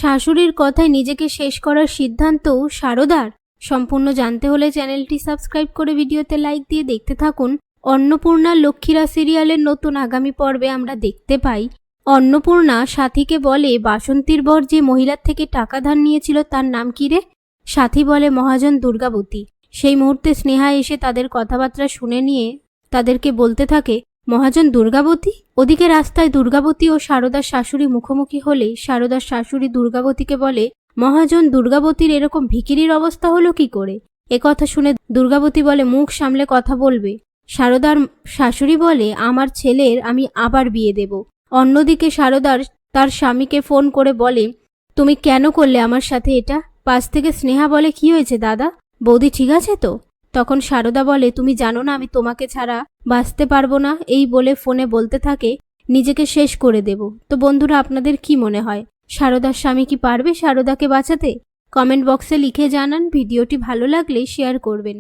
শাশুড়ির কথায় নিজেকে শেষ করার সিদ্ধান্ত সারদার? সম্পূর্ণ জানতে হলে চ্যানেলটি সাবস্ক্রাইব করে ভিডিওতে লাইক দিয়ে দেখতে থাকুন। অন্নপূর্ণা লক্ষ্মীরা সিরিয়ালের নতুন আগামী পর্বে আমরা দেখতে পাই অন্নপূর্ণা সাথীকে বলে, বাসন্তীর বর যে মহিলার থেকে টাকা ধার নিয়েছিল তার নাম কি রে? সাথী বলে, মহাজন দুর্গাবতী। সেই মুহূর্তে স্নেহা এসে তাদের কথাবার্তা শুনে নিয়ে তাদেরকে বলতে থাকে, মহাজন দুর্গাবতী? ওদিকে রাস্তায় দুর্গাবতী ও সারদার শাশুড়ি মুখোমুখি হলে সারদার শাশুড়ি দুর্গাবতীকে বলে, মহাজন দুর্গাবতীর এরকম ভিখিরির অবস্থা হলো কি করে? একথা শুনে দুর্গাবতী বলে, মুখ সামলে কথা বলবে। সারদার শাশুড়ি বলে, আমার ছেলের আমি আবার বিয়ে দেব। অন্যদিকে সারদার তার স্বামীকে ফোন করে বলে, তুমি কেন করলে আমার সাথে এটা? পাশ থেকে স্নেহা বলে, কি হয়েছে দাদা? বৌদি ঠিক আছে তো? তখন সারদা বলে, তুমি জানো না আমি তোমাকে ছাড়া বাঁচতে পারবো না। এই বলে ফোনে বলতে থাকে, নিজেকে শেষ করে দেব। তো বন্ধুরা, আপনাদের কি মনে হয়, সারদার স্বামী কি পারবে সারদাকে বাঁচাতে? কমেন্ট বক্সে লিখে জানান। ভিডিওটি ভালো লাগলে শেয়ার করবেন।